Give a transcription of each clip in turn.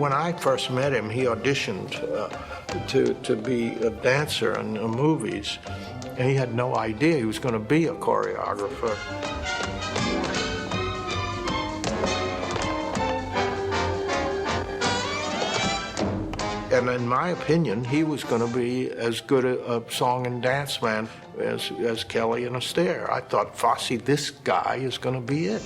When I first met him, he auditioned to be a dancer in movies, and he had no idea he was going to be a choreographer. And in my opinion, he was going to be as good a song and dance man as Kelly and Astaire. I thought, Fosse, this guy is going to be it.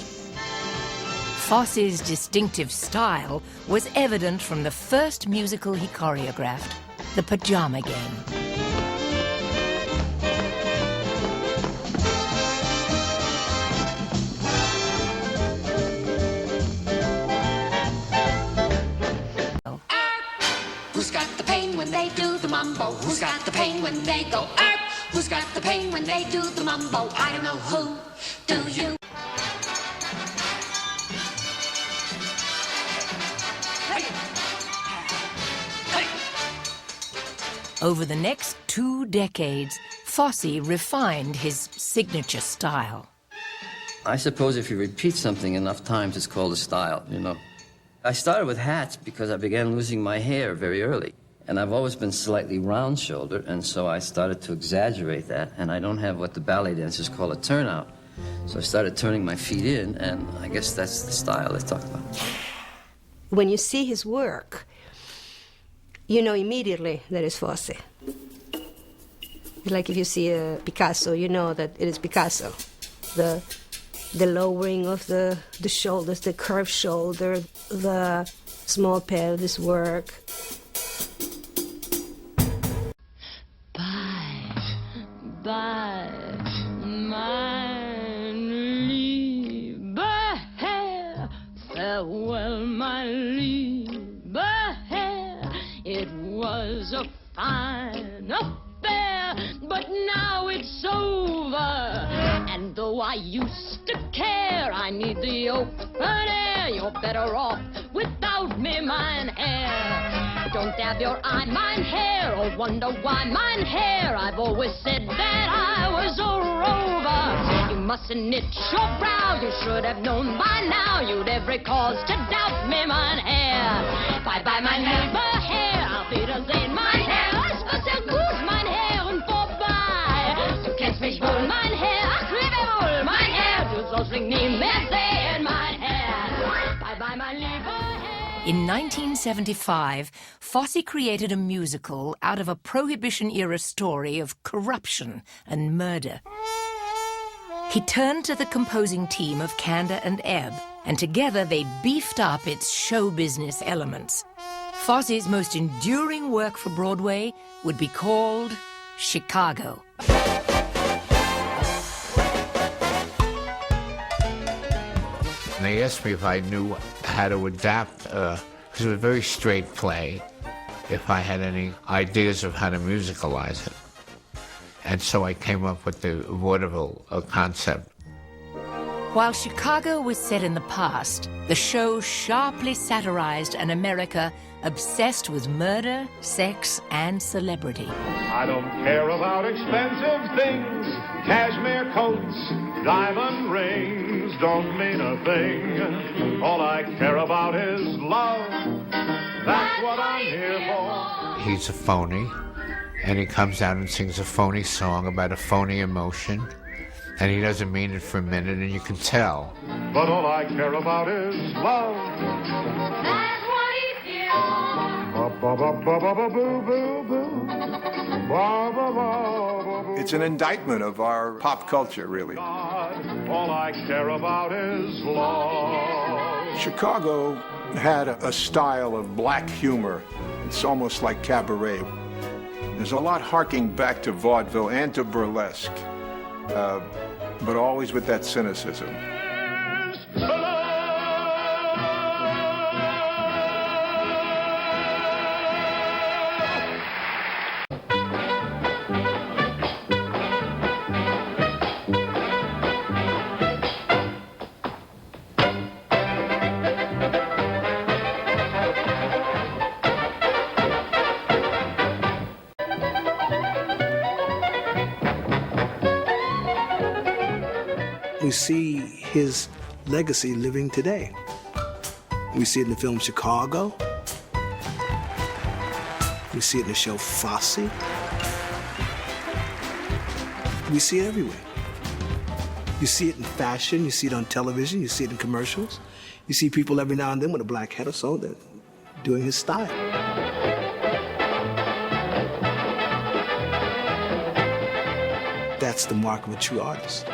Fosse's distinctive style was evident from the first musical he choreographed, The Pajama Game. Who's got the pain when they do the mambo? Who's got the pain when they go up? Who's got the pain when they do the mambo? I don't know who. Do you? Over the next 2 decades, Fosse refined his signature style. I suppose if you repeat something enough times, it's called a style, you know. I started with hats because I began losing my hair very early. And I've always been slightly round-shouldered, and so I started to exaggerate that, and I don't have what the ballet dancers call a turnout. So I started turning my feet in, and I guess that's the style they talk about. When you see his work, you know immediately that it's Fosse. Like if you see a Picasso, you know that it is Picasso. The lowering of the shoulders, the curved shoulder, the small pelvis work. Bye, my liebe Herr, farewell, my liebe Herr. It was a fine affair, but now it's over. And though I used to care, I need the open air. You're better off without me, mine hair. Don't dab your eye, mine hair, or wonder why mine hair. I've always said that I was a rover. You mustn't knit your brow, you should have known by now. You'd every cause to doubt me, mine hair. Bye-bye, mein lieber Herr, auf Wiedersehen, mein Herr. Es war sehr gut, mein Herr, und vorbei. Du kennst mich wohl, mein Herr, ach, lebe wohl, mein Herr. Du sollst mich nie mehr sehen, mein Herr. Bye-bye, mein lieber Herr. In 1975, Fosse created a musical out of a Prohibition-era story of corruption and murder. He turned to the composing team of Kander and Ebb, and together they beefed up its show business elements. Fosse's most enduring work for Broadway would be called Chicago. They asked me if I knew how to adapt, because it was a very straight play, if I had any ideas of how to musicalize it. And so I came up with the vaudeville concept. While Chicago was set in the past, the show sharply satirized an America obsessed with murder, sex, and celebrity. I don't care about expensive things, cashmere coats, diamond rings don't mean a thing. All I care about is love. That's what I'm here for. He's a phony, and he comes out and sings a phony song about a phony emotion, and he doesn't mean it for a minute, and you can tell. But all I care about is love. That's what he's here for. Ba-ba-ba-ba-ba-boo-boo-boo. Ba-ba-ba-ba-boo. It's an indictment of our pop culture, really. All I care about is love. Chicago had a style of black humor. It's almost like cabaret. There's a lot harking back to vaudeville and to burlesque, but always with that cynicism. We see his legacy living today. We see it in the film Chicago. We see it in the show Fosse. We see it everywhere. You see it in fashion, you see it on television, you see it in commercials. You see people every now and then with a black hat or so that doing his style. That's the mark of a true artist.